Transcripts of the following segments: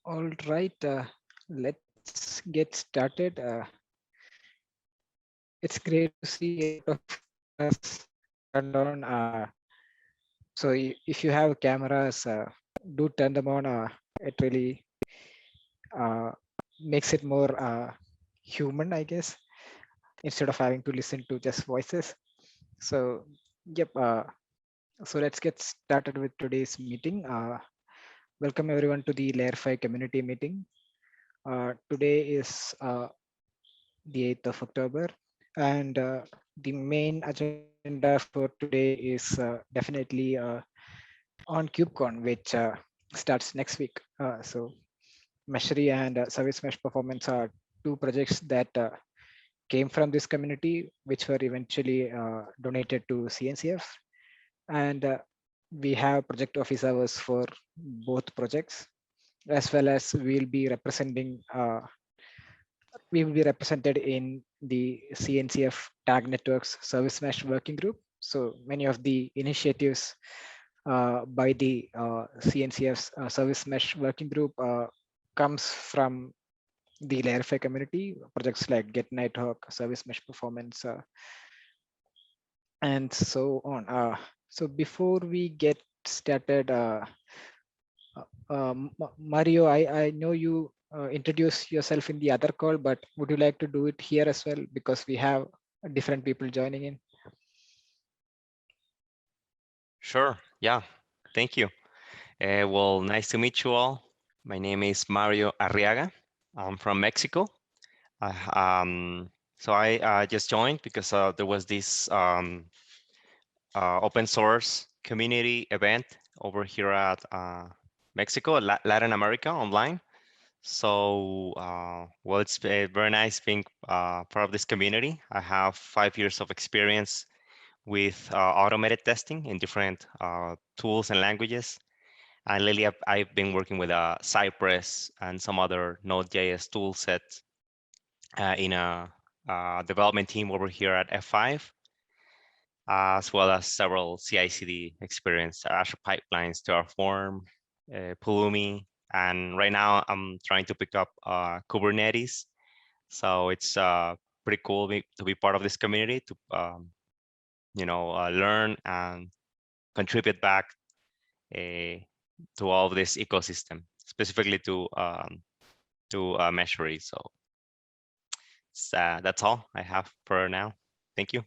All right, let's get started. It's great to see a lot of cameras turned on. So if you have cameras, do turn them on. It really uh, makes it more human, I guess, instead of having to listen to just voices. So, yep. So let's get started with today's meeting. Welcome everyone to the Layer 5 community meeting. Today is the 8th of October, and the main agenda for today is definitely on KubeCon, which starts next week. So Meshery and Service Mesh Performance are two projects that came from this community, which were eventually donated to CNCF. And we have project office hours for both projects, as well as we will be represented in the CNCF Tag Networks Service Mesh Working Group. So many of the initiatives by the CNCF's Service Mesh Working Group comes from the Layer5 community, projects like Get Nighthawk, Service Mesh Performance, and so on. So before we get started, Mario, I know you introduce yourself in the other call, but would you like to do it here as well? Because we have different people joining in. Sure. Yeah. Thank you. Well, nice to meet you all. My name is Mario Arriaga. I'm from Mexico. So I just joined because there was this open source community event over here at Mexico, Latin America online. So, well, it's very nice being part of this community. I have 5 years of experience with automated testing in different tools and languages. And lately, I've been working with Cypress and some other Node.js tool sets in a development team over here at F5, as well as several CI/CD experience, Azure pipelines, Terraform, Pulumi, and right now I'm trying to pick up Kubernetes. So it's pretty cool to be part of this community to learn and contribute back to all of this ecosystem, specifically to Meshery. So that's all I have for now. Thank you.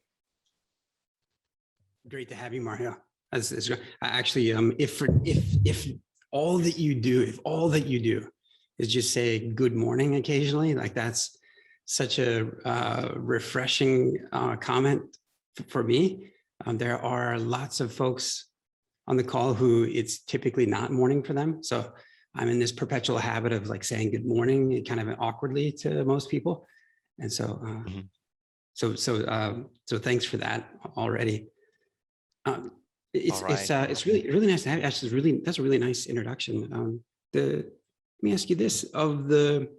Great to have you, Mario. Actually, if all that you do is just say good morning occasionally, like that's such a refreshing comment for me. There are lots of folks on the call who it's typically not morning for them. So I'm in this perpetual habit of like saying good morning kind of awkwardly to most people. And so, so thanks for that already. It's really nice to have. Actually, that's a really nice introduction. Let me ask you this: of the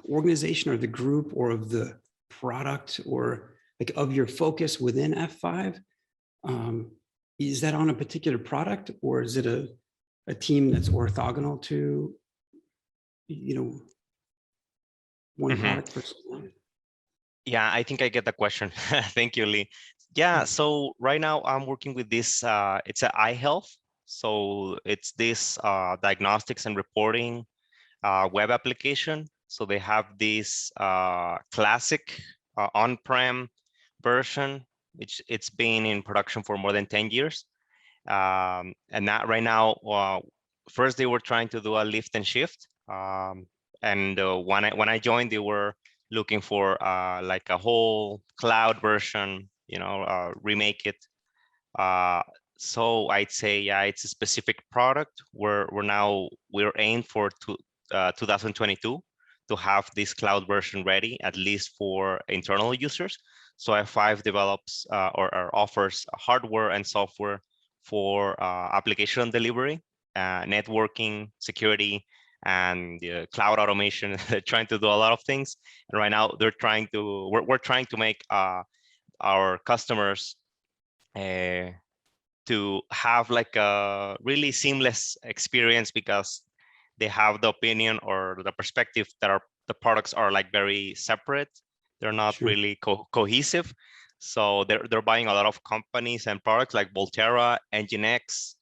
organization or the group or of the product or like of your focus within F5, is that on a particular product or is it a team that's orthogonal to, one product versus one? Yeah, I think I get the question. Thank you, Lee. Yeah, so right now I'm working with this, it's an eye health. So it's this diagnostics and reporting web application. So they have this classic on-prem version, which it's been in production for more than 10 years. And that right now, first they were trying to do a lift and shift. And when I joined, they were looking for like a whole cloud version, remake it. So I'd say, yeah, it's a specific product. We're aimed for 2022 to have this cloud version ready, at least for internal users. So F5 develops or offers hardware and software for application delivery, networking, security, and cloud automation. They're trying to do a lot of things, and right now we're trying to make our customers to have like a really seamless experience, because they have the opinion or the perspective that the products are like very separate. They're not Sure. really cohesive. So they're buying a lot of companies and products like Volterra, Nginx,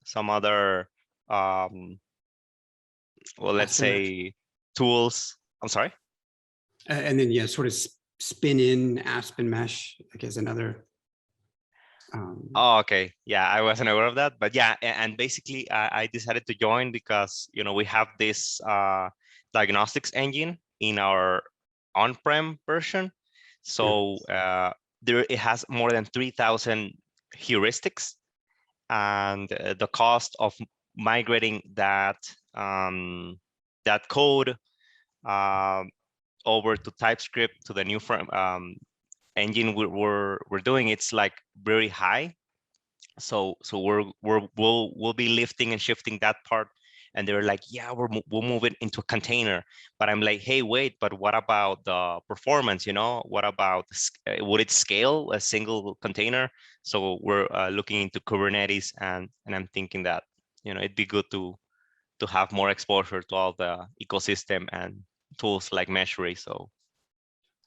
some other well, let's Aspen Mesh. say tools. I'm sorry. And then, yeah, sort of spin in Aspen Mesh, like as another. Oh, okay. Yeah, I wasn't aware of that, but yeah, and basically I decided to join because, you know, we have this diagnostics engine in our on-prem version. So there it has more than 3,000 heuristics, and the cost of migrating that that code over to TypeScript to the new engine we're doing, it's like very high. So we'll be lifting and shifting that part, and they're like, yeah, we'll move it into a container. But I'm like, hey, wait, but what about the performance? You know, what about would it scale a single container? So we're looking into Kubernetes, and I'm thinking that, you know, it'd be good to have more exposure to all the ecosystem and tools like Meshery. So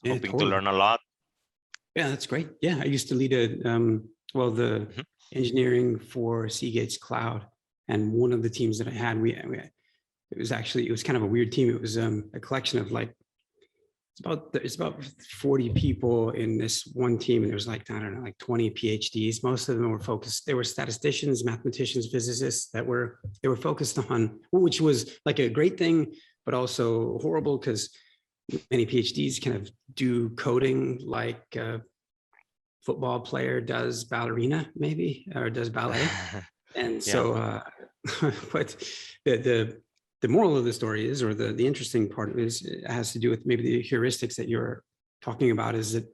Yeah, hoping to totally. learn a lot. Yeah, that's great. Yeah, I used to lead the engineering for Seagate's cloud, and one of the teams that I had, it was kind of a weird team. It was a collection of like it's about 40 people in this one team, and there was like, I don't know, like 20 PhDs. Most of them were focused. They were statisticians, mathematicians, physicists they were focused on, which was like a great thing, but also horrible because many PhDs kind of do coding like a football player does ballerina, maybe, or does ballet. And so, but the moral of the story is, or the interesting part is, it has to do with maybe the heuristics that you're talking about, is that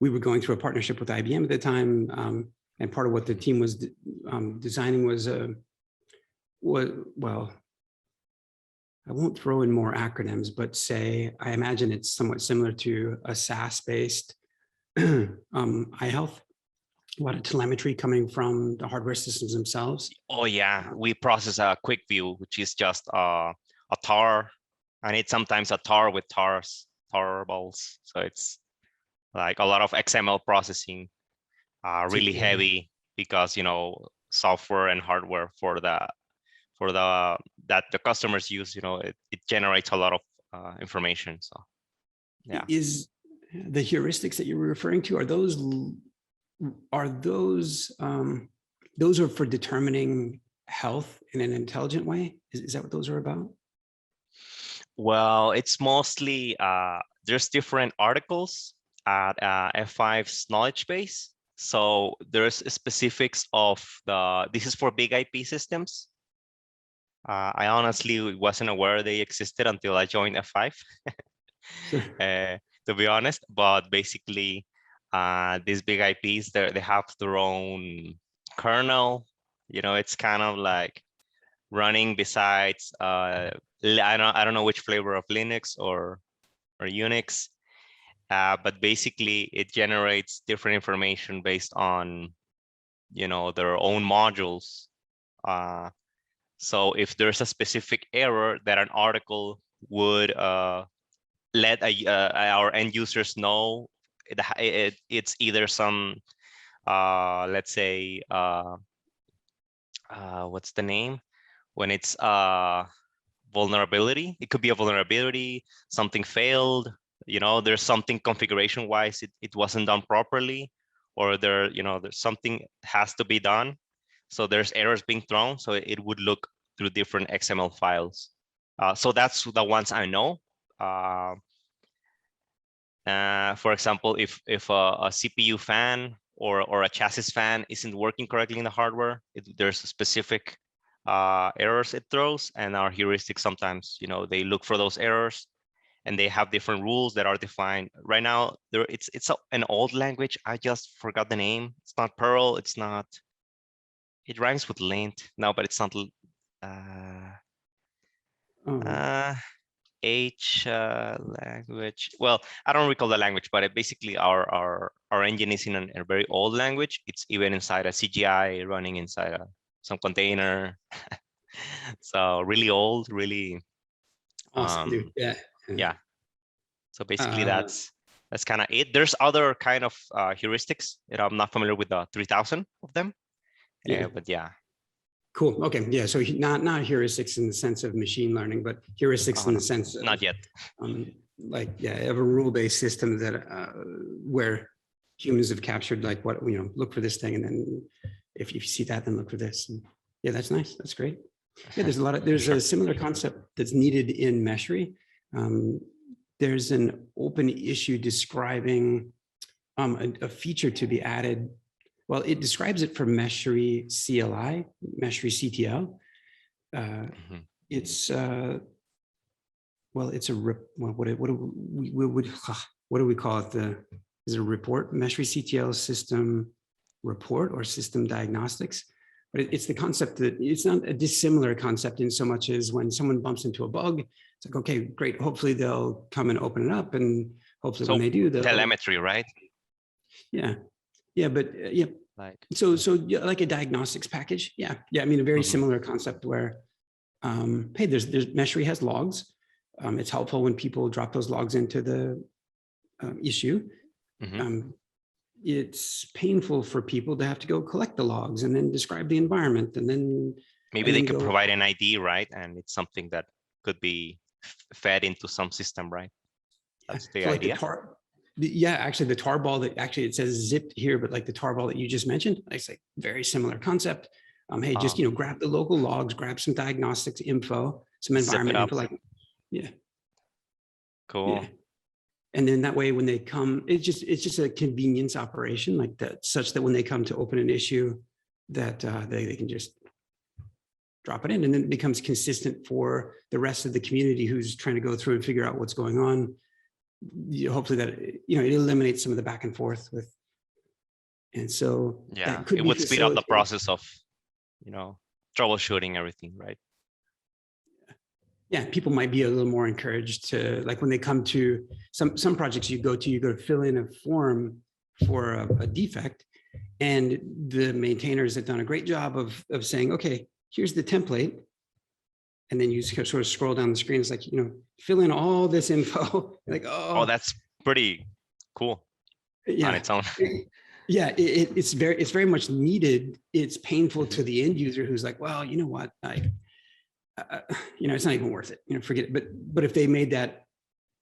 we were going through a partnership with IBM at the time. And part of what the team was designing was, well, I won't throw in more acronyms, but say, I imagine it's somewhat similar to a SaaS-based iHealth, a lot of telemetry coming from the hardware systems themselves. Oh yeah, we process a quick view, which is just a tar, and it's sometimes a tar with tarables. So it's like a lot of XML processing, really heavy, because, you know, software and hardware for the that the customers use, you know, it generates a lot of information. So yeah. Is the heuristics that you were referring to, are those those are for determining health in an intelligent way? Is that what those are about? Well, it's mostly there's different articles at F5's knowledge base. So there's specifics of this is for big IP systems. I honestly wasn't aware they existed until I joined F5. Sure. To be honest, but basically these big IPs, they have their own kernel. You know, it's kind of like running besides I don't know which flavor of Linux or Unix, but basically it generates different information based on, you know, their own modules. So if there's a specific error that an article would let our end users know, it's either some let's say what's the name when it's vulnerability. It could be a vulnerability, something failed, you know, there's something configuration wise it wasn't done properly, or there, you know, there's something has to be done, so there's errors being thrown, so it would look through different XML files. So that's the ones I know. For example, if a CPU fan or a chassis fan isn't working correctly in the hardware, there's a specific errors it throws, and our heuristics sometimes, you know, they look for those errors, and they have different rules that are defined. Right now, it's an old language. I just forgot the name. It's not Perl. It's not. It rhymes with lint. No, but it's not. H language. Well, I don't recall the language, but basically our engine is in a very old language. It's even inside a CGI running inside some container. So really old, really, Awesome, dude. Yeah. yeah. So basically Uh, that's kind of it. There's other kind of heuristics that I'm not familiar with, the 3000 of them. yeah. But yeah, Cool. Okay. Yeah. So not heuristics in the sense of machine learning, but heuristics in no, the sense not of yet. like, yeah, I have a rule-based system that where humans have captured like what, look for this thing, and then if you see that, then look for this. And yeah, that's nice. That's great. Yeah, there's Sure. a similar concept that's needed in Meshery. There's an open issue describing a feature to be added. Well, it describes it for Meshery CLI, Meshery CTL. Mhm. It's well, it's a what do we call it? Is it a report? Meshery CTL system report or system diagnostics? But it's the concept that it's not a dissimilar concept in so much as when someone bumps into a bug, it's like, okay, great. Hopefully they'll come and open it up, and hopefully So when they do, they'll telemetry, right? yeah, yeah, but yeah. Like, So yeah, like a diagnostics package. Yeah, yeah. I mean, a very Mhm. similar concept where, hey, there's Meshery has logs. It's helpful when people drop those logs into the issue. Mhm. It's painful for people to have to go collect the logs and then describe the environment Maybe and they then could go. provide an ID, right? And it's something that could be fed into some system, right? That's the So like idea. yeah, actually the tar ball that actually it says zipped here, but like the tar ball that you just mentioned, it's like very similar concept. Hey, just grab the local logs, grab some diagnostics info, some Zip it environment up. info, like yeah, Cool. yeah. And then that way, when they come, it's just a convenience operation like that, such that when they come to open an issue, that they can just drop it in, and then it becomes consistent for the rest of the community who's trying to go through and figure out what's going on. Hopefully that it eliminates some of the back and forth with, and so Yeah, that could it be would speed up the facilitated. process of, troubleshooting everything, right? Yeah, people might be a little more encouraged to, like when they come to some projects you go to fill in a form for a defect, and the maintainers have done a great job of saying, okay, here's the template, and then you sort of scroll down the screen. It's like, fill in all this info. Like, Oh, oh, that's pretty cool on yeah, its own. yeah. It's very much needed. It's painful Mhm. to the end user who's like, well, you know what, it's not even worth it. Forget it. But if they made that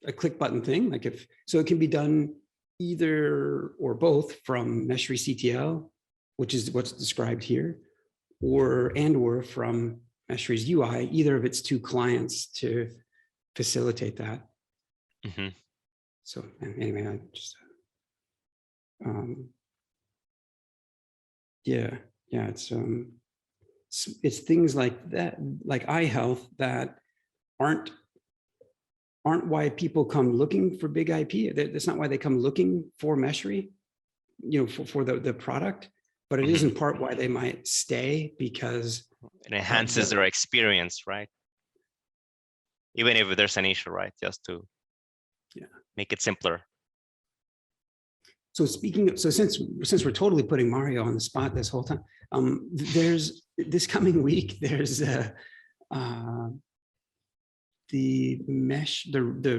a click button thing, like so it can be done either or both from Meshery CTL, which is what's described here, or from Meshery's UI, either of its two clients to facilitate that. Mhm. So anyway, I just yeah, it's things like that, like eye health, that aren't why people come looking for big IP. That's not why they come looking for Meshery, for the product, but it is in part why they might stay, because It enhances their experience, right? Even if there's an issue, right? Just to make it simpler. So since we're totally putting Mario on the spot this whole time, there's this coming week, there's the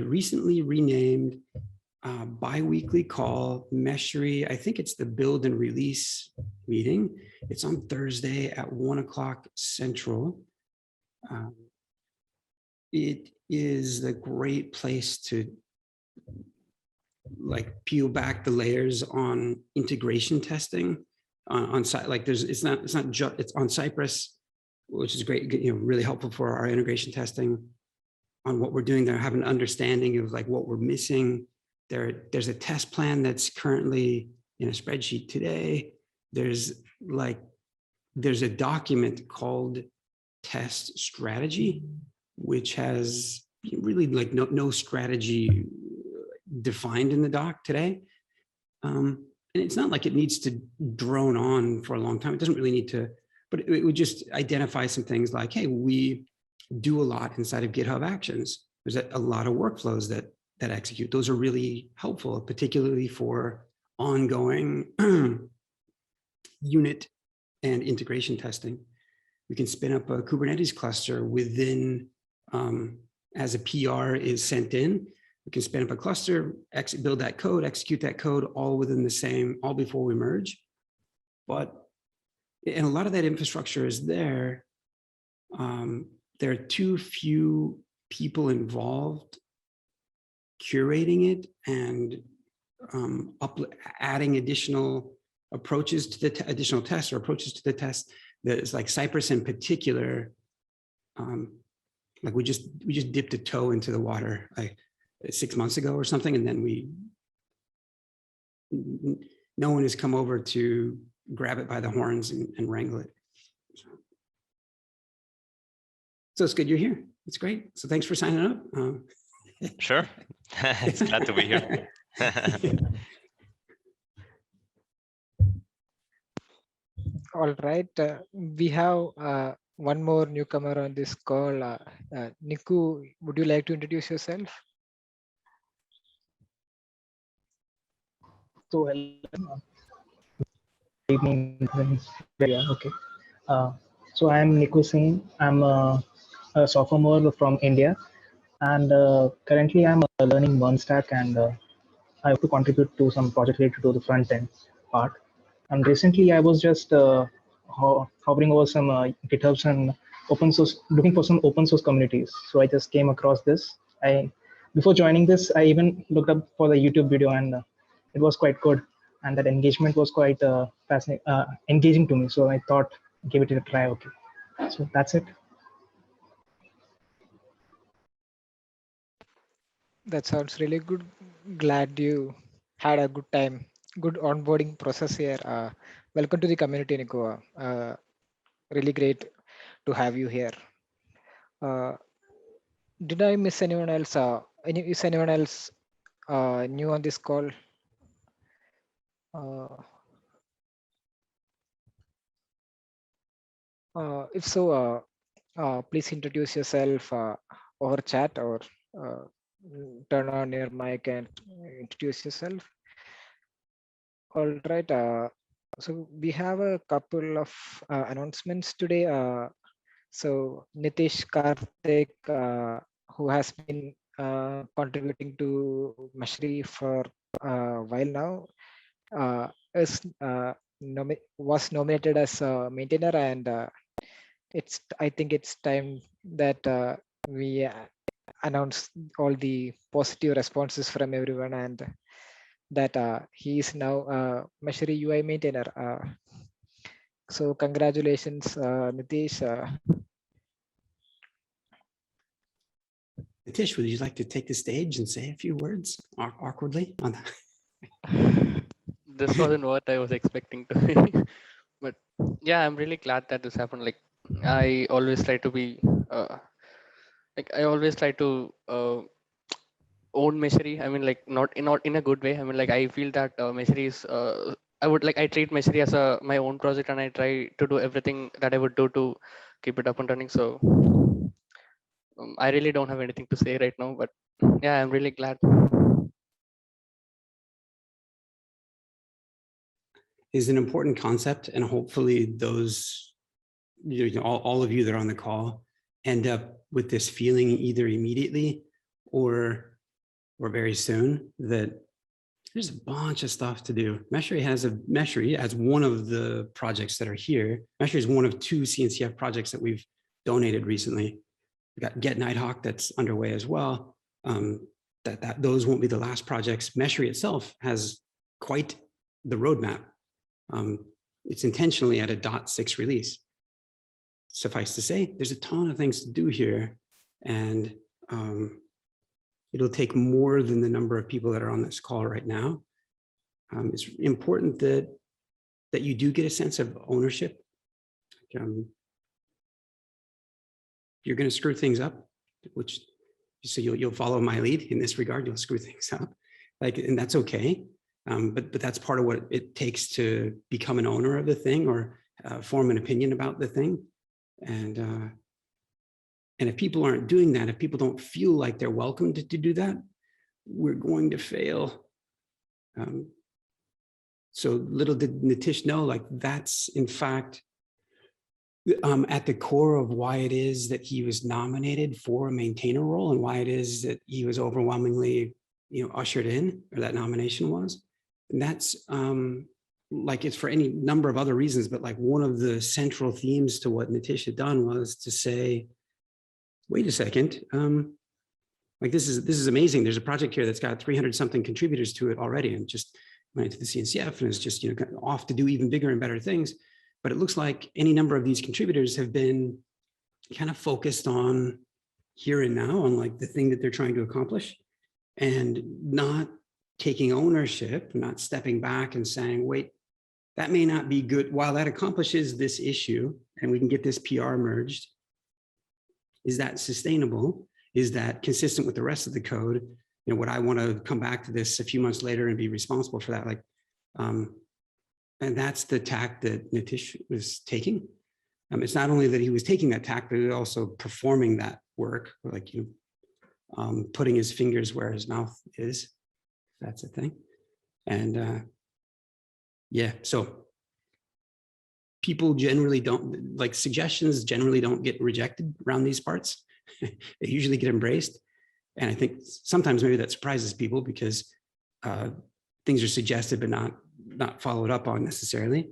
recently renamed bi-weekly call Meshery. I think it's the build and release meeting. It's on Thursday at 1:00 Central. It is a great place to like peel back the layers on integration testing on site. Like it's on Cypress, which is great, really helpful for our integration testing on what we're doing there, have an understanding of like what we're missing. There's a test plan that's currently in a spreadsheet today. There's a document called test strategy, which has really like no strategy defined in the doc today. And it's not like it needs to drone on for a long time. It doesn't really need to, but it would just identify some things like, hey, we do a lot inside of GitHub Actions. There's a lot of workflows that execute. Those are really helpful, particularly for ongoing unit and integration testing. We can spin up a Kubernetes cluster within, as a PR is sent in, we can spin up a cluster, build that code, execute that code, all within the same, all before we merge. But, and a lot of that infrastructure is there. There are too few people involved curating it and adding additional approaches to the additional tests or approaches to the test. That's like Cypress in particular. Like we just dipped a toe into the water like 6 months ago or something, and then no one has come over to grab it by the horns and wrangle it. So it's good you're here. It's great. So thanks for signing up. Sure. It's glad to be here. All right. We have one more newcomer on this call. Niku, would you like to introduce yourself? So, evening. Yeah, okay. So I am Niku Singh. I'm a sophomore from India, and currently I'm learning OneStack, and I have to contribute to some project related to the front end part. And recently I was just hovering over some GitHubs and open source, looking for some open source communities. So I just came across this. Before joining this, I even looked up for the YouTube video, and it was quite good. And that engagement was quite fascinating, engaging to me. So I thought, give it a try. Okay. So that's it. That sounds really good. Glad you had a good time. Good onboarding process here. Welcome to the community, Nico. Really great to have you here. Did I miss anyone else? Is anyone else new on this call? If so, please introduce yourself over chat or turn on your mic and introduce yourself. All right. So we have a couple of announcements today. So Nitish Karthik, who has been contributing to Mashri for a while now, was nominated as a maintainer, and I think it's time that we announce all the positive responses from everyone, and that he is now Mashri UI maintainer. So congratulations, Nitish. Nitish, would you like to take the stage and say a few words awkwardly on that? This wasn't what I was expecting to be. But yeah, I'm really glad that this happened. Like I always try to be I always try to own Meshery. I mean, like not in a good way. I mean, like I feel that Meshery is I treat Meshery as my own project, and I try to do everything that I would do to keep it up and running. So I really don't have anything to say right now, but yeah, I'm really glad. Is an important concept, and hopefully those, all of you that are on the call end up with this feeling either immediately or very soon that there's a bunch of stuff to do. Meshri as one of the projects that are here. Meshri is one of 2 CNCF projects that we've donated recently. We got Get Nighthawk that's underway as well. Those won't be the last projects. Meshri itself has quite the roadmap. It's intentionally at a .6 release. Suffice to say, there's a ton of things to do here, and it'll take more than the number of people that are on this call right now. It's important that you do get a sense of ownership. You're going to screw things up, so you'll follow my lead in this regard. You'll screw things up, and that's okay. But that's part of what it takes to become an owner of the thing or form an opinion about the thing. And if people aren't doing that, if people don't feel like they're welcome to do that, we're going to fail. So little did Nitish know, that's in fact at the core of why it is that he was nominated for a maintainer role and why it is that he was overwhelmingly, ushered in, or that nomination was. And that's like, it's for any number of other reasons, but like one of the central themes to what Nitish had done was to say, wait a second, like this is amazing. There's a project here that's got 300 something contributors to it already, and just went into the CNCF and is just off to do even bigger and better things. But it looks like any number of these contributors have been kind of focused on here and now, on like the thing that they're trying to accomplish, and not taking ownership, not stepping back and saying, wait, that may not be good. While that accomplishes this issue and we can get this PR merged, is that sustainable? Is that consistent with the rest of the code? Would I want to come back to this a few months later and be responsible for that? Like, and that's the tack that Nitish was taking. It's not only that he was taking that tack, but also performing that work, like, putting his fingers where his mouth is. That's a thing. And yeah, so people generally don't, like, suggestions generally don't get rejected around these parts. They usually get embraced. And I think sometimes maybe that surprises people because things are suggested but not followed up on necessarily.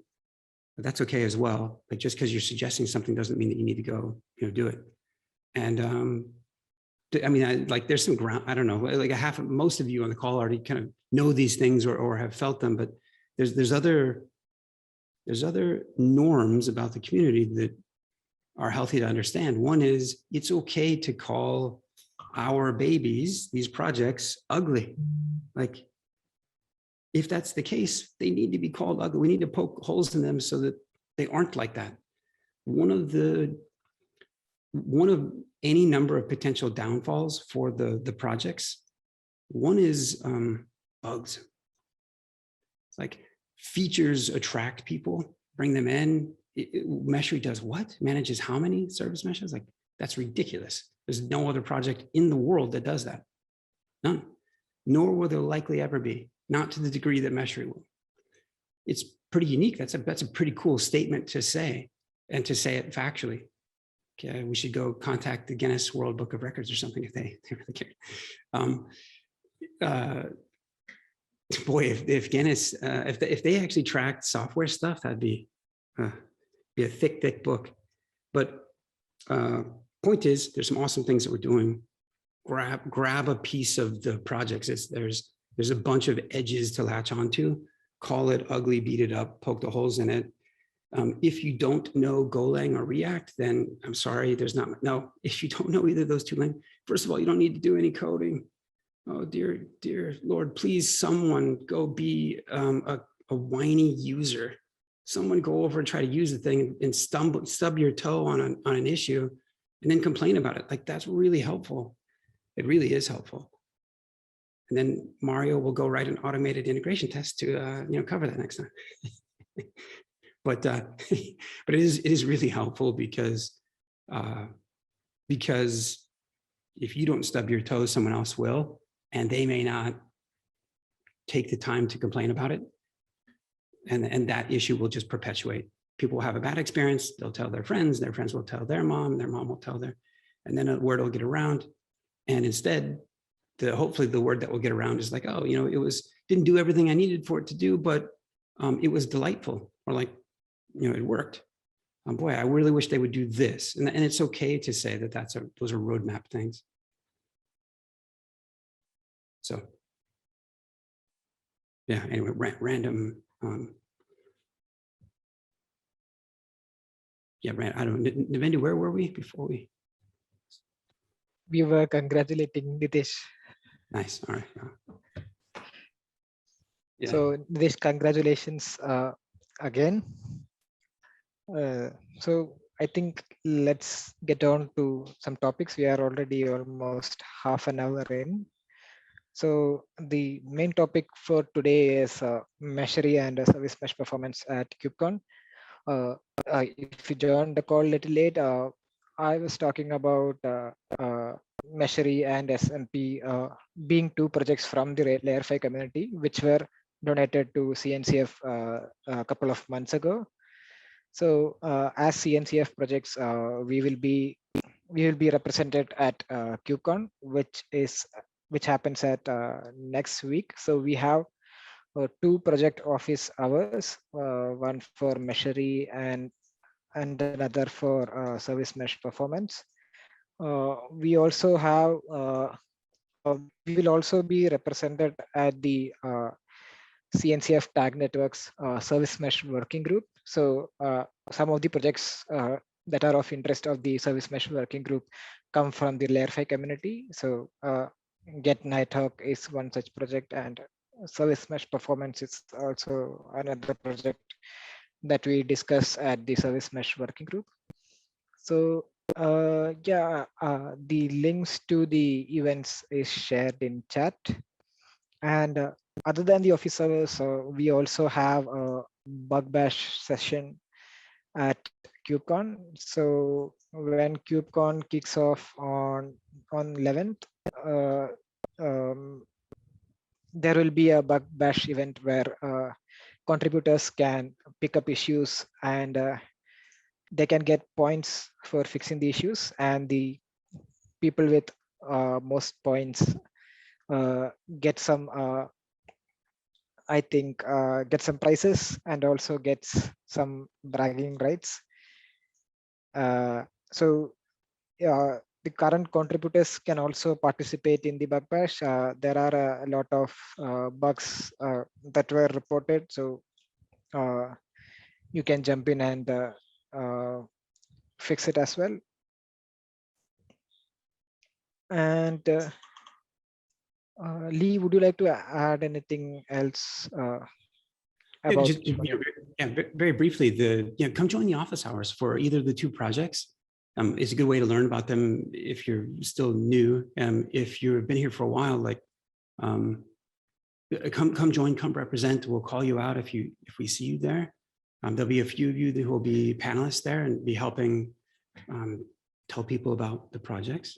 But that's okay as well. Like, just because you're suggesting something doesn't mean that you need to go, do it. And I mean, like, there's some ground, I don't know, like most of you on the call already kind of know these things or have felt them, but there's other norms about the community that are healthy to understand. One is, it's okay to call our babies, these projects, ugly. Like, if that's the case, they need to be called ugly. We need to poke holes in them so that they aren't like that. One of any number of potential downfalls for the projects, one is bugs. It's like, features attract people, bring them in. Meshery does what? Manages how many service meshes? Like, that's ridiculous. There's no other project in the world that does that. None. Nor will there likely ever be. Not to the degree that Meshery will. It's pretty unique. That's a pretty cool statement to say, and to say it factually. Okay, we should go contact the Guinness World Book of Records or something if they really care. Boy, if Guinness, if they actually tracked software stuff, that'd be a thick book. But point is, there's some awesome things that we're doing. Grab a piece of the projects. There's a bunch of edges to latch onto. Call it ugly, beat it up, poke the holes in it. If you don't know Golang or React, then I'm sorry, no. If you don't know either of those two languages, first of all, you don't need to do any coding. Oh, dear Lord, please, someone go be a whiny user. Someone go over and try to use the thing and stub your toe on an issue and then complain about it. Like, that's really helpful. It really is helpful. And then Mario will go write an automated integration test to cover that next time. But it is really helpful because if you don't stub your toe, someone else will, and they may not take the time to complain about it. And that issue will just perpetuate. People will have a bad experience. They'll tell their friends will tell their mom will tell and then a word will get around. And instead, hopefully the word that will get around is like, oh, it didn't do everything I needed for it to do, but it was delightful, or like, it worked. Boy, I really wish they would do this. And it's okay to say that those are roadmap things. So yeah, anyway, random. Yeah, I don't know. Navendu, where were we before we? We were congratulating Nitish. Nice, all right. Yeah. So Nitish, congratulations again. So I think let's get on to some topics. We are already almost half an hour in. So the main topic for today is Meshery and service mesh performance at KubeCon. If you joined the call a little late, I was talking about Meshery and SMP being two projects from the Layer5 community, which were donated to CNCF a couple of months ago. So as CNCF projects, we will be represented at KubeCon, which happens at next week. So we have 2 project office hours, one for Meshery and another for service mesh performance. We also have we will also be represented at the CNCF tag networks service mesh working group. So some of the projects that are of interest of the service mesh working group come from the Layer5 community. So Get Nighthawk is one such project, and service mesh performance is also another project that we discuss at the service mesh working group. So yeah, the links to the events is shared in chat. And other than the office hours, we also have a bug bash session at KubeCon. So when KubeCon kicks off on 11th, there will be a bug bash event where contributors can pick up issues, and they can get points for fixing the issues, and the people with most points get some I think get some prizes and also gets some bragging rights. So the current contributors can also participate in the bug bash. There are a lot of bugs that were reported, so you can jump in and fix it as well. And Lee, would you like to add anything else about? Just, very briefly, come join the office hours for either of the 2 projects. It's a good way to learn about them if you're still new. If you've been here for a while, like come join, come represent. We'll call you out if we see you there. There'll be a few of you who will be panelists there and be helping tell people about the projects.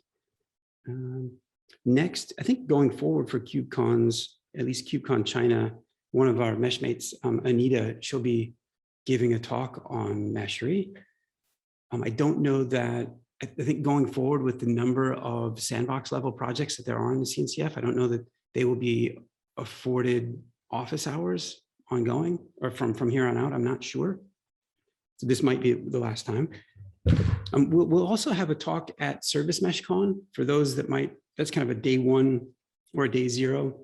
Next, I think going forward for KubeCons, at least KubeCon China, one of our mesh mates, Anita, she'll be giving a talk on Meshery. I don't know that, I think going forward with the number of sandbox level projects that there are in the CNCF, I don't know that they will be afforded office hours ongoing or from here on out, I'm not sure. So this might be the last time. We'll also have a talk at Service Mesh Con for those that might, that's kind of a day 1 or a day 0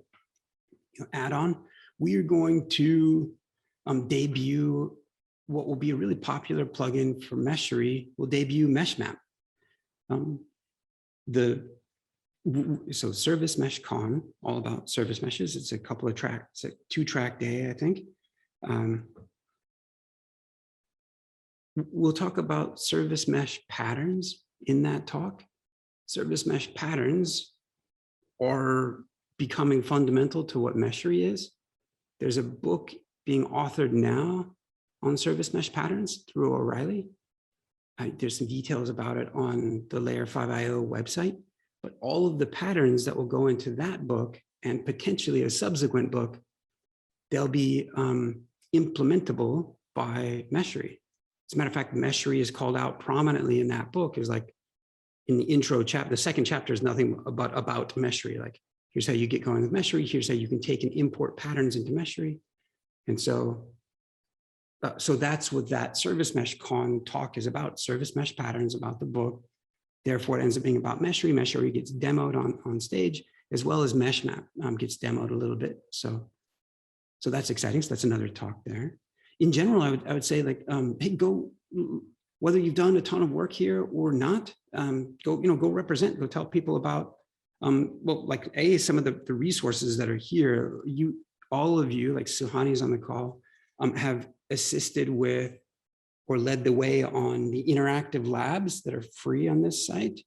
add-on. We are going to debut what will be a really popular plugin for Meshery. We'll debut MeshMap. So Service Mesh Con, all about service meshes. It's a couple of tracks, it's a 2-track day, I think. We'll talk about service mesh patterns in that talk. Service mesh patterns are becoming fundamental to what Meshery is. There's a book being authored now on service mesh patterns through O'Reilly. There's some details about it on the Layer5.io website, but all of the patterns that will go into that book and potentially a subsequent book, they'll be implementable by Meshery. As a matter of fact, Meshery is called out prominently in that book. Is like in the intro chapter, the second chapter is nothing about Meshery. Like, here's how you get going with Meshery. Here's how you can take and import patterns into Meshery. And so, so that's what that Service Mesh Con talk is about, service mesh patterns, about the book. Therefore, it ends up being about Meshery. Meshery gets demoed on stage, as well as MeshMap gets demoed a little bit. So that's exciting. So that's another talk there. In general, I would say, like, hey, go, whether you've done a ton of work here or not, go represent, go tell people about, well, like some of the resources that are here. All of you, like Suhani's on the call, have assisted with or led the way on the interactive labs that are free on this site.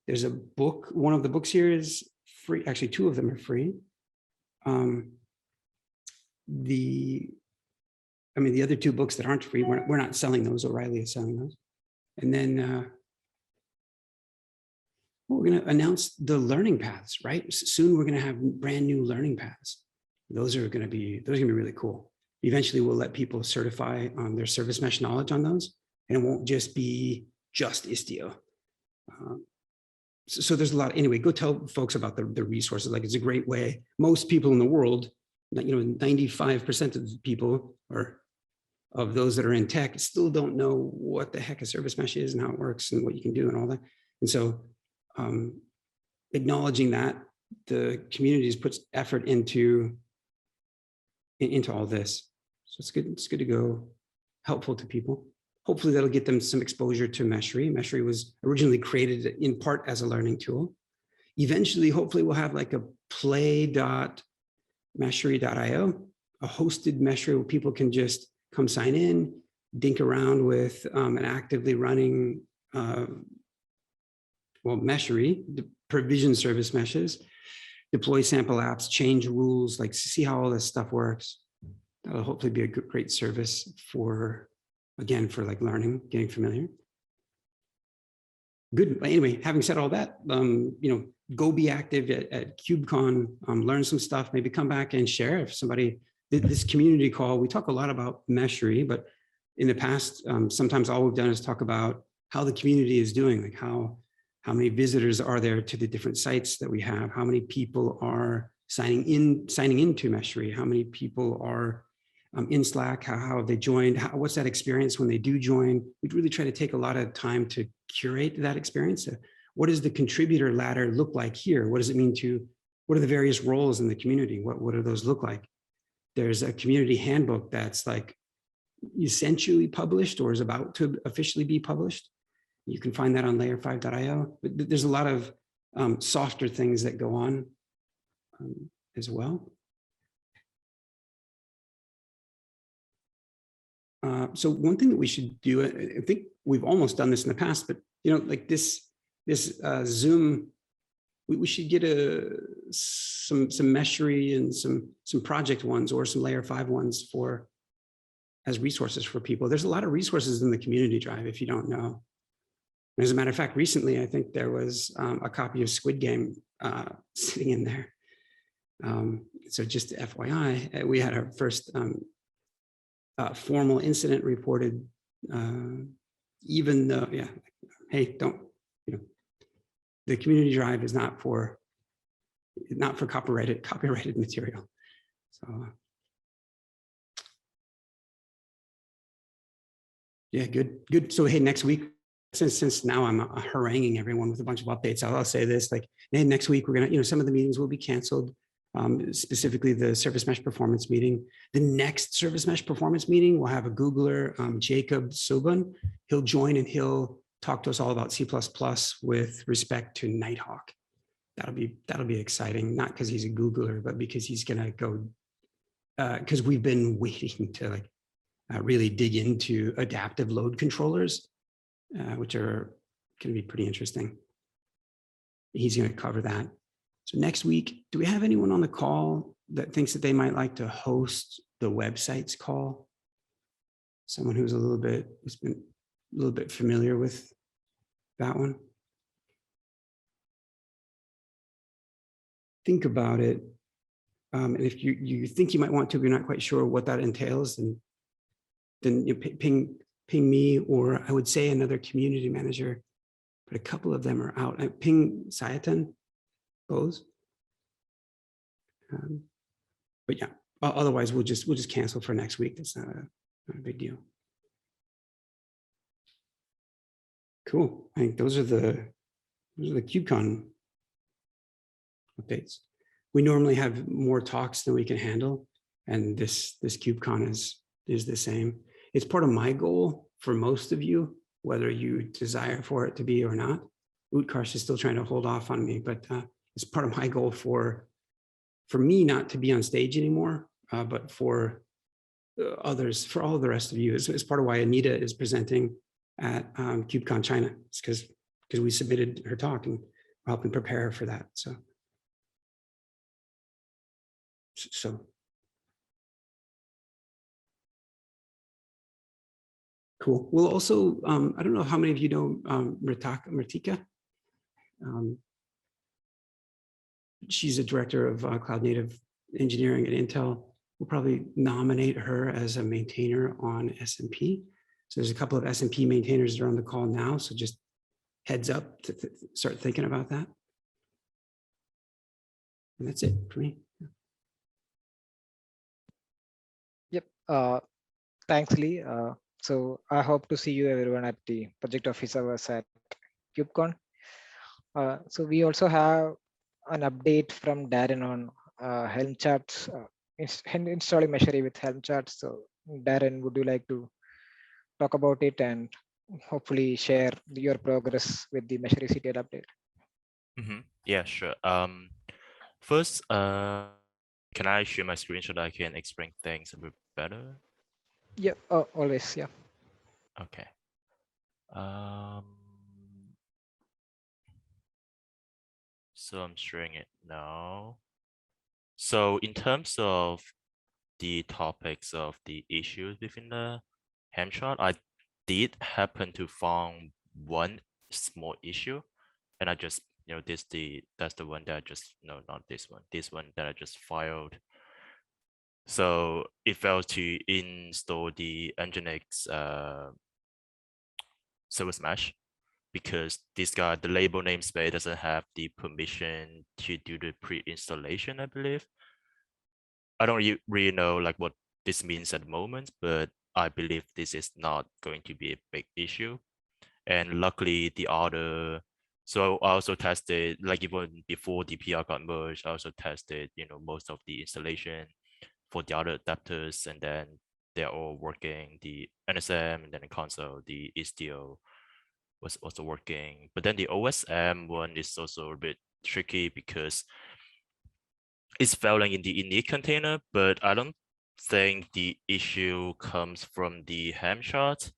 There's a book, one of the books here is free, actually 2 of them are free. The other 2 books that aren't free, we're not selling those, O'Reilly is selling those. And then we're gonna announce the learning paths, right? Soon we're gonna have brand new learning paths. Those are gonna be really cool. Eventually, we'll let people certify their service mesh knowledge on those, and it won't just be just Istio. So there's a lot. Anyway, go tell folks about the resources. Like, it's a great way. Most people in the world, 95% of the people, or of those that are in tech, still don't know what the heck a service mesh is and how it works and what you can do and all that. And so acknowledging that the communities puts effort into all this. So it's good. It's good to go helpful to people. Hopefully that'll get them some exposure to Meshery. Meshery was originally created in part as a learning tool. Eventually, hopefully we'll have like a play.meshery.io, a hosted Meshery where people can just come sign in, dink around with an actively running, Meshery, provision service meshes, deploy sample apps, change rules, like see how all this stuff works. That'll hopefully be a great service for, again, for like learning, getting familiar. Good. Anyway, having said all that, go be active at KubeCon, learn some stuff, maybe come back and share. If somebody did this community call, we talk a lot about Meshery, but in the past, sometimes all we've done is talk about how the community is doing, like how many visitors are there to the different sites that we have, how many people are signing into Meshery, how many people are in Slack, how have they joined, what's that experience when they do join. We'd really try to take a lot of time to curate that experience. What does the contributor ladder look like here? What does it mean what are the various roles in the community? What do those look like? There's a community handbook that's like essentially published or is about to officially be published. You can find that on layer5.io, but there's a lot of softer things that go on as well. So one thing that we should do, I think we've almost done this in the past, but like this Zoom, we should get some Meshery and some project ones or some Layer5 ones as resources for people. There's a lot of resources in the community drive if you don't know. As a matter of fact, recently I think there was a copy of Squid Game sitting in there. So just FYI, we had our first formal incident reported, even though, hey, don't, the community drive is not for copyrighted material. So yeah, good. So hey, next week, since now I'm haranguing everyone with a bunch of updates, I'll say this, like, hey, next week we're gonna, some of the meetings will be canceled. Specifically the Service Mesh Performance meeting. The next Service Mesh Performance meeting, we'll have a Googler, Jacob Sobun. He'll join and he'll talk to us all about C++ with respect to Nighthawk. That'll be exciting, not because he's a Googler, but because he's gonna go, because we've been waiting to like really dig into adaptive load controllers, which are gonna be pretty interesting. He's gonna cover that. So next week, do we have anyone on the call that thinks that they might like to host the websites call? Someone who's been a little bit familiar with that one. Think about it. And if you think you might want to, but you're not quite sure what that entails, then you ping me, or I would say another community manager, but a couple of them are out. I ping Sayatan. But yeah, otherwise we'll just cancel for next week. That's not a big deal. Cool. I think those are the KubeCon updates. We normally have more talks than we can handle, and this KubeCon is the same. It's part of my goal for most of you, whether you desire for it to be or not. Utkarsh is still trying to hold off on me, but it's part of my goal for me not to be on stage anymore, but for others, for all of the rest of you. It's part of why Anita is presenting at KubeCon China. It's because we submitted her talk and we're helping prepare her for that. So cool. We'll also, I don't know how many of you know Mritika. She's a director of cloud native engineering at Intel. we'll probably nominate her as a maintainer on SMP. So there's a couple of SMP maintainers that are on the call now. So just heads up to start thinking about that. And that's it for me. Yep. Thanks, Lee. So I hope to see you everyone at the project office hours at KubeCon. So we also have an update from Darren on Helm charts, installing Meshery with Helm charts. So Darren, would you like to talk about it and hopefully share your progress with the Meshery CTL update? Yeah, sure. First, can I share my screen so that I can explain things a bit better? Yeah, always, yeah. Okay. So I'm sharing it now. So in terms of the topics of the issues within the Helm chart, I did happen to find one small issue, and I just, that's the one that I just, no, not this one that I just filed. So it failed to install the Nginx service mesh because this guy, the label namespace doesn't have the permission to do the pre-installation, I believe. I don't really know like what this means at the moment, but I believe this is not going to be a big issue. And luckily the other, so I also tested, like even before the PR got merged, I also tested, most of the installation for the other adapters, and then they're all working. The NSM and then the console, the Istio was also working. But then the OSM one is also a bit tricky because it's failing in the init container, but I don't think the issue comes from the Helm chart.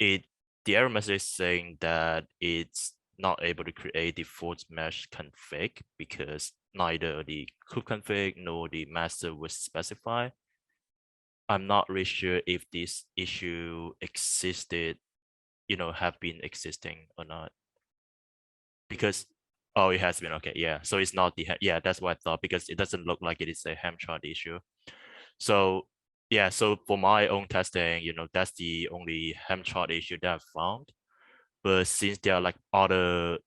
The error message is saying that it's not able to create the default mesh config because neither the kube config nor the master was specified. I'm not really sure if this issue existed, have been existing or not. Because, oh, it has been, okay, yeah. So it's not yeah, that's what I thought, because it doesn't look like it is a Helm chart issue. So yeah, so for my own testing, that's the only Helm chart issue that I've found. But since there are like other,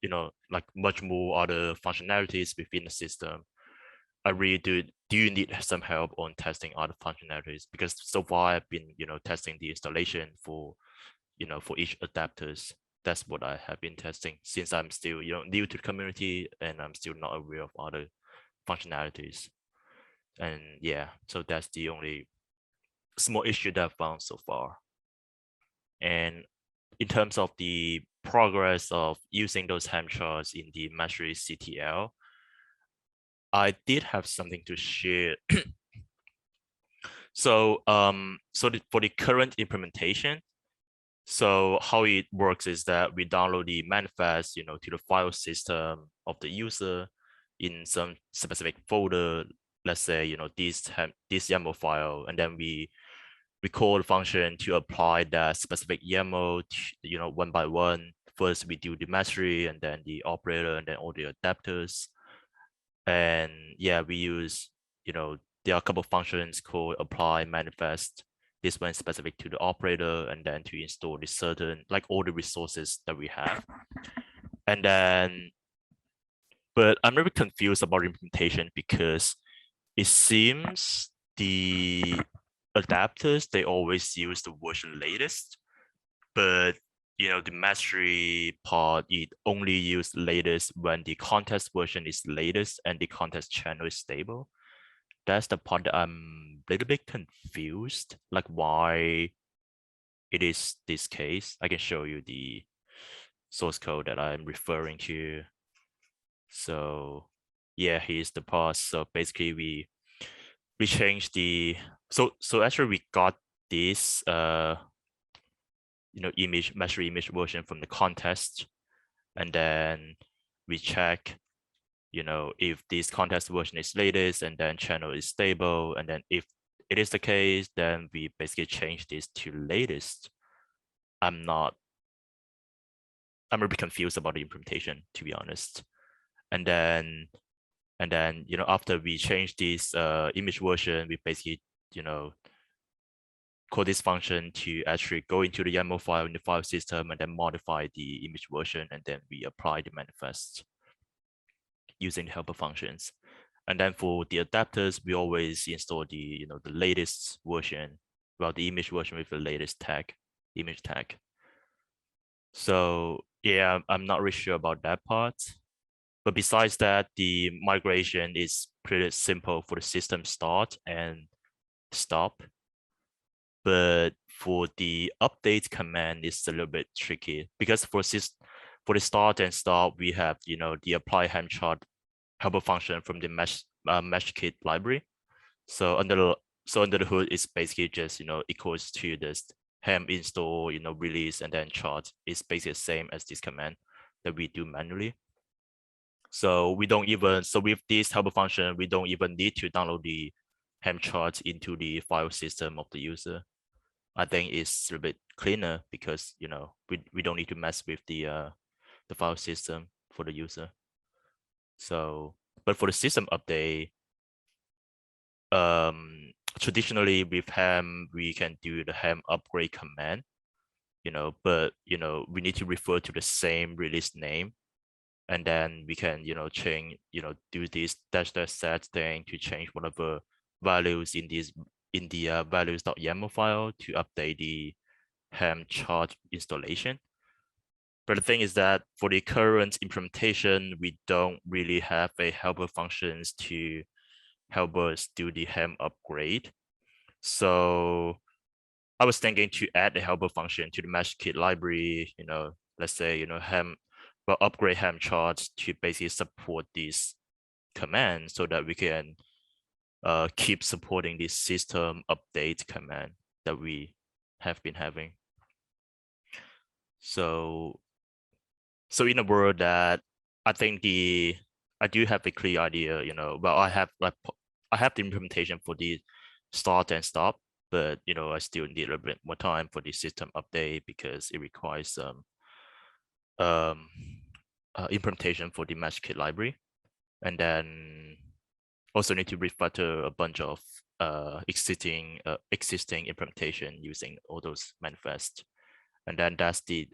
like much more other functionalities within the system, I really do need some help on testing other functionalities, because so far I've been, testing the installation for, for each adapters. That's what I have been testing since I'm still, new to the community and I'm still not aware of other functionalities. And yeah, so that's the only small issue that I've found so far. And in terms of the progress of using those Helm charts in the Meshery CTL, I did have something to share. So for the current implementation, so how it works is that we download the manifest, to the file system of the user in some specific folder. Let's say, this YAML file, and then we call the function to apply that specific YAML, one by one. First, we do the Meshery, and then the operator, and then all the adapters. And yeah, we use, there are a couple of functions called apply, manifest. This one is specific to the operator, and then to install the certain, like all the resources that we have. And then, but I'm very confused about implementation because it seems the adapters, they always use the version latest, but the mastery part, it only use latest when the context version is latest and the context channel is stable. That's the part that I'm a little bit confused, like why it is this case. I can show you the source code that I'm referring to. So yeah, here's the part. So basically we changed the, so actually we got this image, Meshery image version from the context, and then we check if this context version is latest, and then channel is stable, and then if it is the case, then we basically change this to latest. I'm a bit confused about the implementation, to be honest. And then And then, after we change this image version, we basically, call this function to actually go into the YAML file in the file system and then modify the image version, and then we apply the manifest using the helper functions. And then for the adapters, we always install the the latest version, well, the image version with the latest tag, image tag. So yeah, I'm not really sure about that part. But besides that, the migration is pretty simple for the system start and stop. But for the update command, it's a little bit tricky because for the start and stop, we have the apply ham chart helper function from the mesh-kit library. So under the hood, it's basically just equals to this ham install release and then chart. It's basically the same as this command that we do manually. So we don't even, so with this helper function, we don't even need to download the ham chart into the file system of the user. I think it's a bit cleaner because we don't need to mess with the file system for the user. So, but for the system update, traditionally with ham we can do the ham upgrade command, but we need to refer to the same release name, and then we can change do this -- set thing to change whatever values in the values.yaml file to update the ham chart installation. But the thing is that for the current implementation, we don't really have a helper functions to help us do the ham upgrade. So I was thinking to add a helper function to the mesh-kit library, let's say, upgrade ham charts to basically support this command so that we can keep supporting this system update command that we have been having. So in a word that I think I do have a clear idea, well, I have the implementation for the start and stop, but I still need a little bit more time for the system update because it requires some implementation for the mesh-kit library, and then also need to refactor a bunch of existing implementation using all those manifests. And then that's the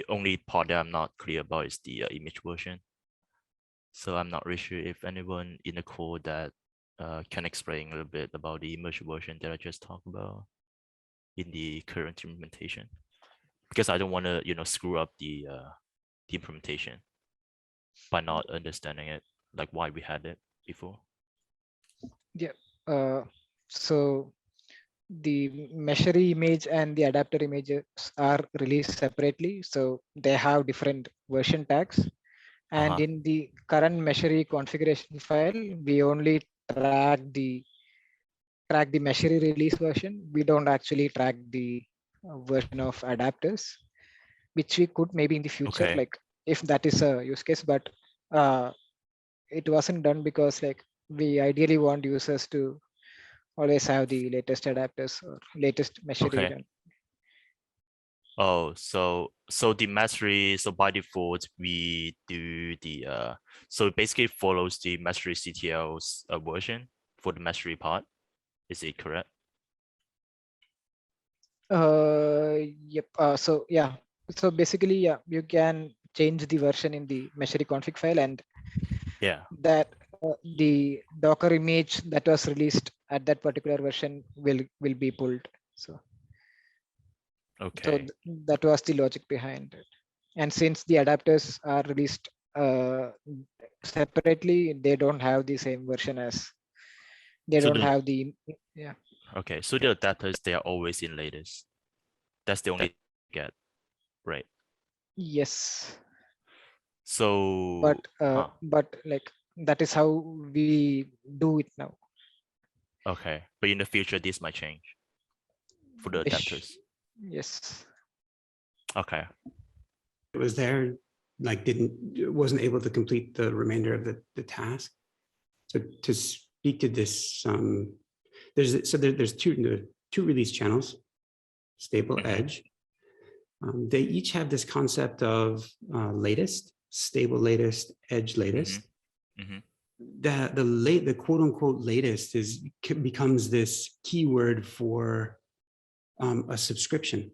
only part that I'm not clear about is the image version. So I'm not really sure if anyone in the code that can explain a little bit about the image version that I just talked about in the current implementation, because I don't want to screw up the implementation by not understanding it, like why we had it before. Yeah. So the measure image and the adapter images are released separately, so they have different version tags. And in the current measure configuration file, we only track the measure release version. We don't actually track the version of adapters, which we could maybe in the future, Okay. like if that is a use case, but it wasn't done because like we ideally want users to always have the latest adapters or latest measure Okay. Oh, so the mastery, so by default we do the so it basically follows the mastery CTL's version for the mastery part. Is it correct? Yep. So yeah. So basically, yeah, you can change the version in the measure config file, and yeah, that the Docker image that was released at that particular version will be pulled. So okay. That was the logic behind it. And since the adapters are released separately, they don't have the same version as they So don't have the okay, so the adapters, they are always in latest. That's the only get, right? Yes. So but like that is how we do it now. Okay, but in the future this might change for the adapters. Yes. Okay. It was there, like wasn't able to complete the remainder of the task. So to speak to this, there's two release channels, stable edge. They each have this concept of latest, stable latest, edge latest. the quote unquote latest becomes this keyword for a subscription.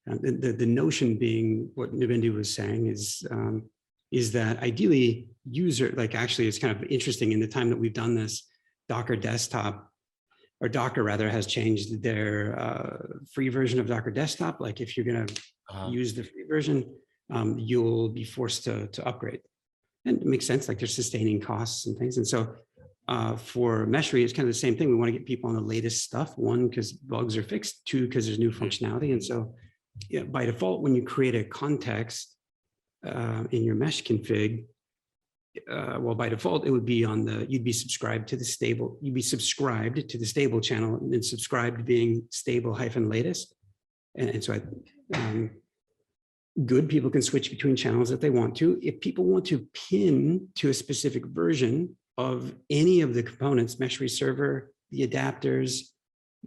The notion being what Nibindu was saying is that ideally actually it's kind of interesting in the time that we've done this, Docker desktop or Docker rather has changed their free version of Docker desktop. Like if you're going to use the free version, you'll be forced to upgrade. And it makes sense, like they're sustaining costs and things. And so for Meshry, it's kind of the same thing. We want to get people on the latest stuff. One, because bugs are fixed. Two, because there's new functionality. And so yeah, by default, when you create a context in your mesh config, well, by default, it would be you'd be subscribed to the stable, channel, and then subscribed being stable -latest. And so good, people can switch between channels if they want to. If people want to pin to a specific version of any of the components, Meshry server, the adapters,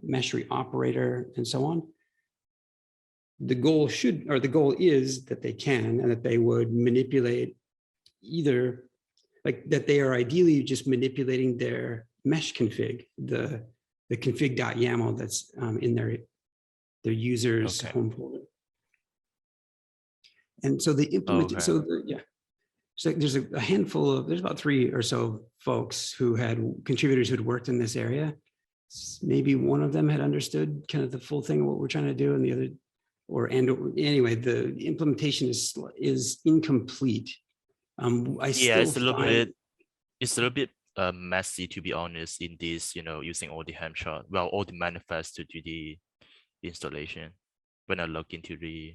Meshry operator, and so on, the goal is that they can, and that they would manipulate either, like that they are ideally just manipulating their mesh config, the config.yaml that's in their user's home folder. And so the implement, so there's a handful of, there's about 3 or so folks contributors who'd worked in this area. Maybe one of them had understood kind of the full thing of what we're trying to do, and the other, anyway, the implementation is incomplete. It's a little bit messy, to be honest, in this, using all the Helm chart, all the manifests to do the installation. When I look into the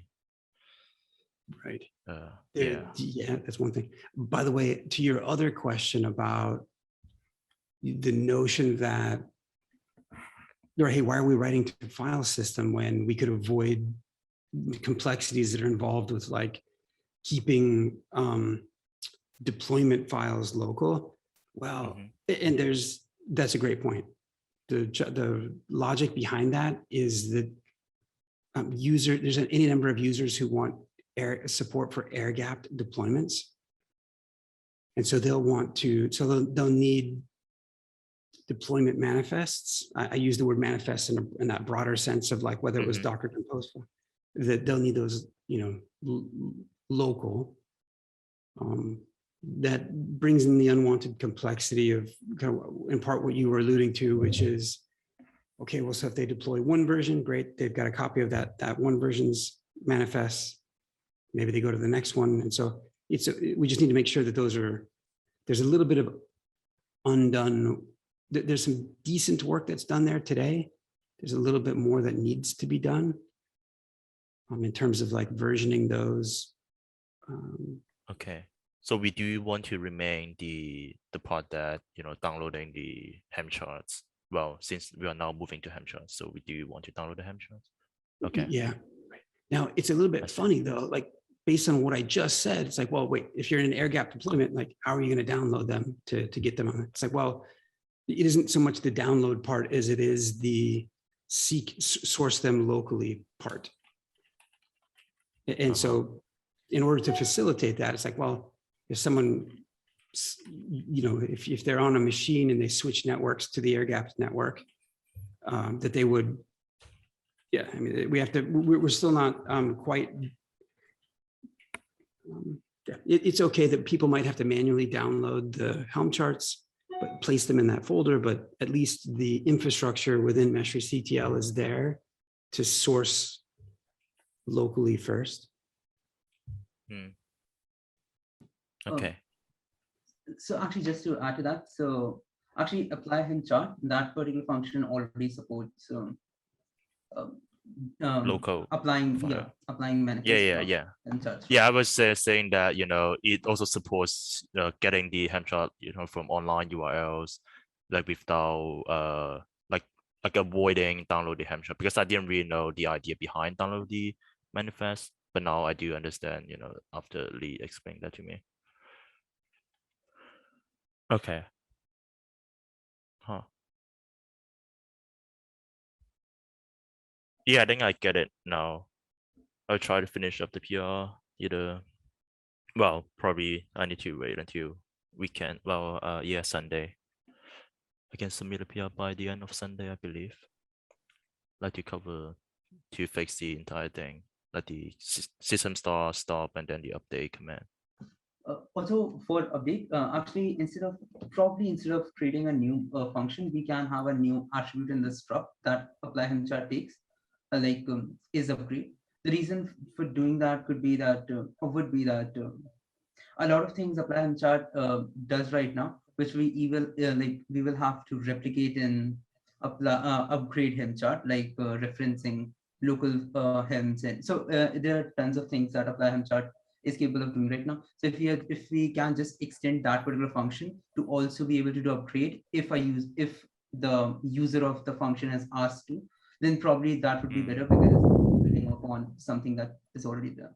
right, that's one thing. By the way, to your other question about the notion that, or hey, why are we writing to a file system when we could avoid the complexities that are involved with like keeping deployment files local? Well, and that's a great point. The logic behind that is that there's any number of users who want support for air-gapped deployments. And so they'll need deployment manifests. I use the word manifest in that broader sense of like whether it was Docker Compose, that they'll need those, local. That brings in the unwanted complexity of kind of, in part, what you were alluding to, which is, okay, well, so if they deploy one version, great, they've got a copy of that one version's manifest. Maybe they go to the next one. And so we just need to make sure that there's a little bit of undone. There's some decent work that's done there today. There's a little bit more that needs to be done in terms of like versioning those. Okay. So we do want to remain the part that, downloading the Helm charts. Well, since we are now moving to Helm charts, so we do want to download the Helm charts. Okay. Yeah. Now it's a little bit funny though, like based on what I just said, it's like, well, wait, if you're in an air-gapped deployment, like how are you going to download them to get them on? It's like, well, it isn't so much the download part as it is the source them locally part. And so in order to facilitate that, it's like, well, if someone, if they're on a machine and they switch networks to the air-gapped network, that they would, we're still not quite, it's okay that people might have to manually download the Helm charts, but place them in that folder, but at least the infrastructure within Meshry CTL is there to source locally first. Okay. So actually, just to add to that, so actually apply Helm chart, that particular function already supports local applying manifest. I was saying that it also supports getting the Helm chart from online URLs, like without like avoiding download the Helm chart, because I didn't really know the idea behind download the manifest, but now I do understand after Lee explained that to me. Okay. Yeah, I think I get it now. I'll try to finish up the PR either. Well, probably I need to wait until we can, well, yeah, Sunday. I can submit a PR by the end of Sunday, I believe. Like to cover, to fix the entire thing, like the system stop, and then the update command. Also for update, actually instead of creating a new function, we can have a new attribute in the struct that apply him chart takes, is upgrade. The reason for doing that could be that would be that a lot of things apply and chart does right now, which we will have to replicate in upgrade hem chart, like referencing local hems, and so there are tons of things that apply hem chart is capable of doing right now. So if we can just extend that particular function to also be able to do upgrade, if the user of the function has asked to, then probably that would be better because it's building upon something that is already there.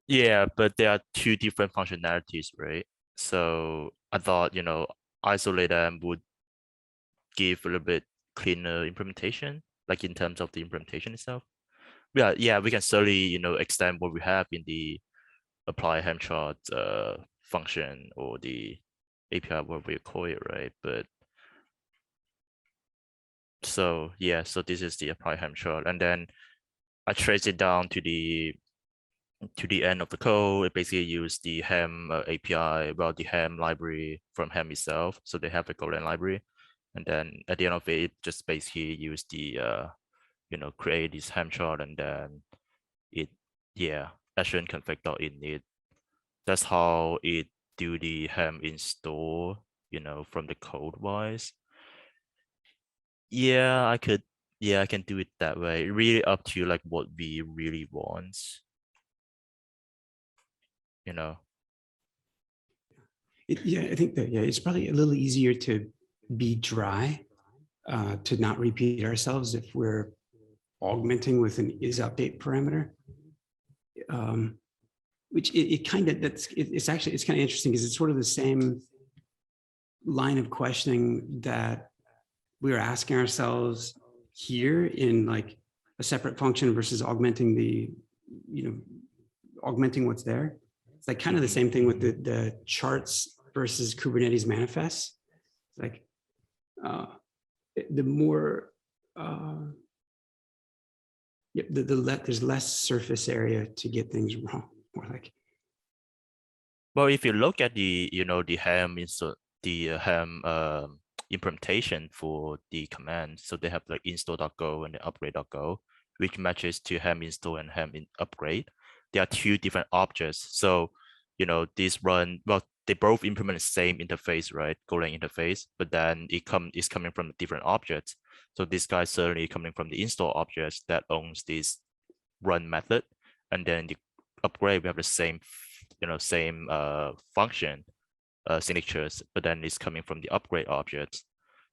Yeah, but there are two different functionalities, right? So I thought, isolate them would give a little bit cleaner implementation, like in terms of the implementation itself. Yeah, we can certainly, extend what we have in the apply hem chart function or the API, what we call it, right? But so yeah, so this is the apply hem chart, and then I trace it down to the end of the code. It basically use the hem API, well, the hem library from hem itself. So they have a Golang library, and then at the end of it, just basically use the create this hem chart, and then action config.init. That's how it do the hem install, from the code wise. Yeah, I can do it that way. Really up to like what we really want. I think that, it's probably a little easier to be dry, to not repeat ourselves if we're augmenting with an is update parameter. Which it's kind of interesting because it's sort of the same line of questioning that we're asking ourselves here in like a separate function versus augmenting augmenting what's there. It's like kind of the same thing with the charts versus Kubernetes manifests. Like the more there's less surface area to get things wrong. More like, well, if you look at the the ham implementation for the command, so they have like install.go and the upgrade.go, which matches to ham install and ham upgrade. There are two different objects. So these run, well, they both implement the same interface, right? Golang interface, but then it's coming from different objects. So this guy certainly coming from the install objects that owns this run method, and then the upgrade we have the same function signatures, but then it's coming from the upgrade objects.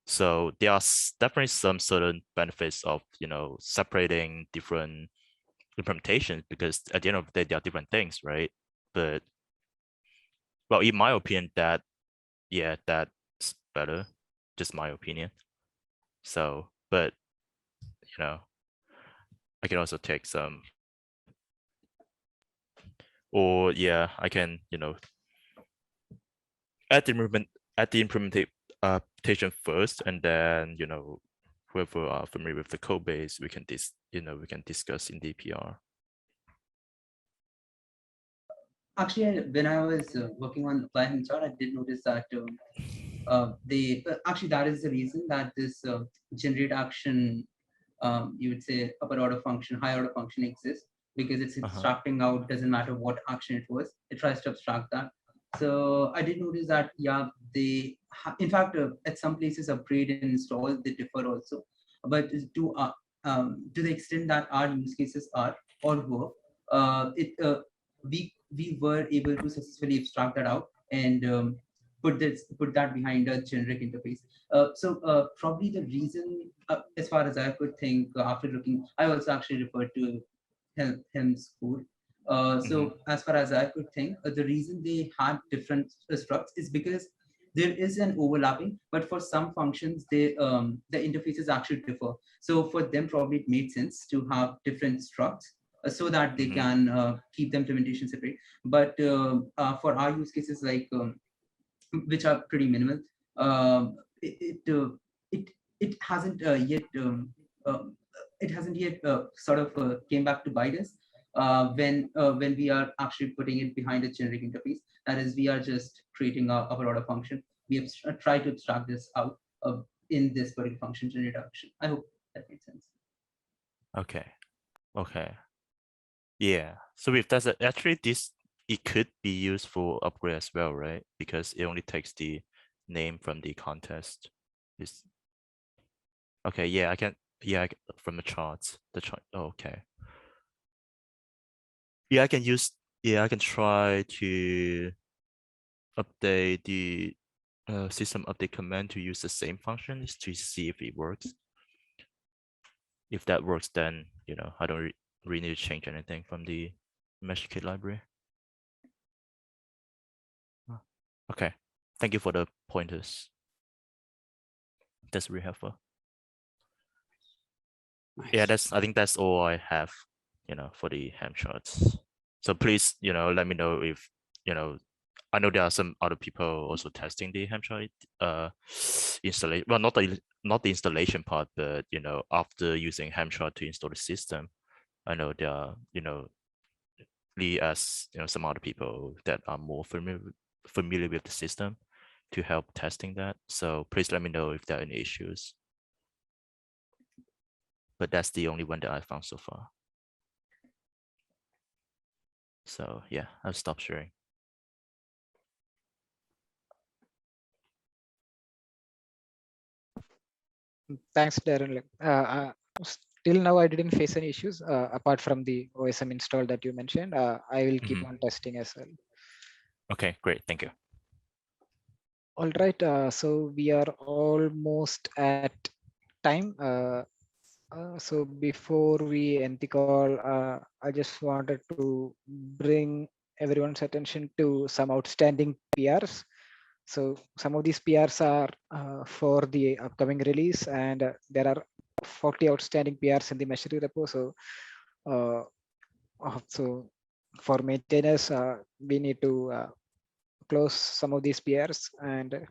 So there are definitely some certain benefits of separating different implementations, because at the end of the day they are different things, right? But well, in my opinion, that's better, just my opinion. So, but I can also take some, or I can add the implementation first, and then whoever are familiar with the code base, we can discuss in DPR. Actually, when I was working on apply him chart, I did notice that actually that is the reason that this generate action, you would say upper order function, higher order function exists, because it's abstracting out, doesn't matter what action it was, it tries to abstract that. So I did notice that, they in fact at some places upgrade and install, they differ also, but to the extent that our use cases are or were, we were able to successfully abstract that out and put that behind a generic interface. So probably the reason, as far as I could think, after looking, I also actually referred to Helm's code. So as far as I could think, the reason they had different structs is because there is an overlapping, but for some functions, the interfaces actually differ. So for them, probably it made sense to have different structs so that they Mhm. can keep the implementation separate. But for our use cases, like which are pretty minimal, it it hasn't yet it hasn't yet sort of came back to bite us when we are actually putting it behind a generic interface. That is, we are just creating a broader function. We have tried to abstract this out in this particular function generator action. I hope that makes sense. Okay. Okay. Yeah. So with that, actually this it could be used for upgrade as well, right? Because it only takes the name from the contest. Is okay. Yeah, I can. Yeah, from the charts. The chart. Oh, okay. Yeah, I can use. Yeah, I can try to update the system update command to use the same functions to see if it works. If that works, then I don't really need to change anything from the mesh kit library. Okay, thank you for the pointers. That's really helpful. Nice. Yeah, I think that's all I have, for the ham charts. So please, let me know if, I know there are some other people also testing the ham chart installation. Well, not the installation part, but after using ham chart to install the system, I know there are, Lee as some other people that are more familiar with the system to help testing that. So please let me know if there are any issues. But that's the only one that I found so far. So yeah, I'll stop sharing. Thanks, Darren. Still now, I didn't face any issues apart from the OSM install that you mentioned. I will keep on testing as well. Okay, great. Thank you. All right. So we are almost at time. So before we end the call, I just wanted to bring everyone's attention to some outstanding PRs. So some of these PRs are for the upcoming release, and there are 40 outstanding PRs in the machinery repo. So for maintainers, we need to close some of these PRs, and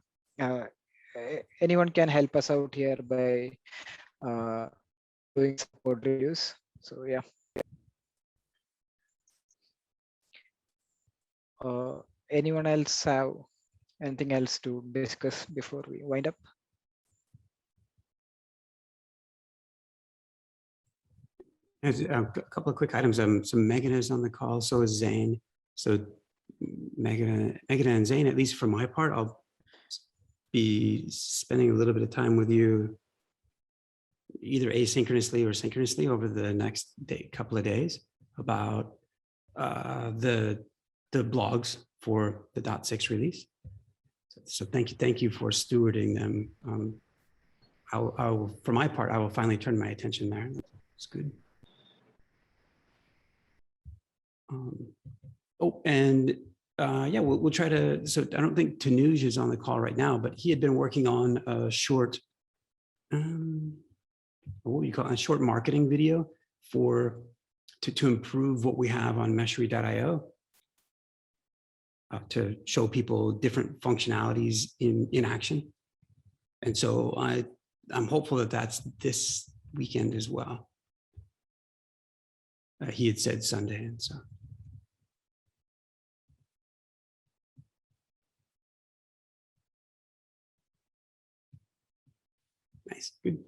anyone can help us out here by uh, doing support reviews. So yeah. Anyone else have anything else to discuss before we wind up? There's a couple of quick items. So Megan is on the call, so is Zane. So Megan and Zane, at least for my part, I'll be spending a little bit of time with you either asynchronously or synchronously over the next couple of days about the blogs for the .6 release. So thank you for stewarding them. For my part, I will finally turn my attention there. It's good. And yeah, we'll try to. So I don't think Tanuj is on the call right now, but he had been working on a short, what would you call it, a short marketing video to improve what we have on Meshery.io. To show people different functionalities in action. And so I'm hopeful that that's this weekend as well. He had said Sunday, and so. Nice, good.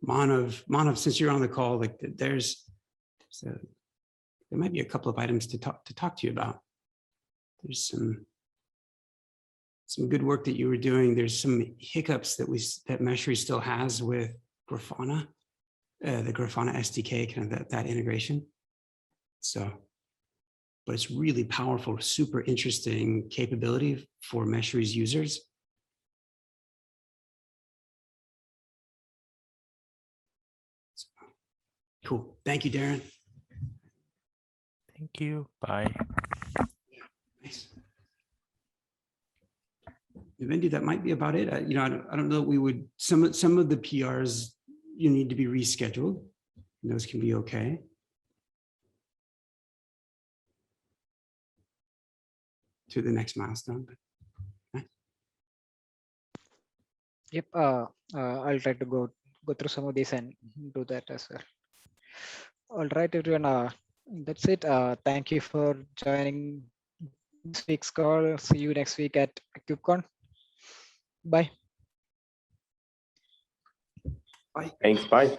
Manav, since you're on the call, like there might be a couple of items to talk to you about. There's some good work that you were doing. There's some hiccups that Meshery still has with Grafana, the Grafana SDK, kind of that integration. So, but it's really powerful, super interesting capability for Meshery's users. Cool. Thank you, Darren. Thank you. Bye. Nice. Vivendi, that might be about it. You know, I don't know. We would some of the PRs you need to be rescheduled. And those can be okay. To the next milestone. Yep. I'll try to go through some of these and do that as well. All right, everyone. That's it. Thank you for joining this week's call. See you next week at KubeCon. Bye. Bye. Thanks. Bye.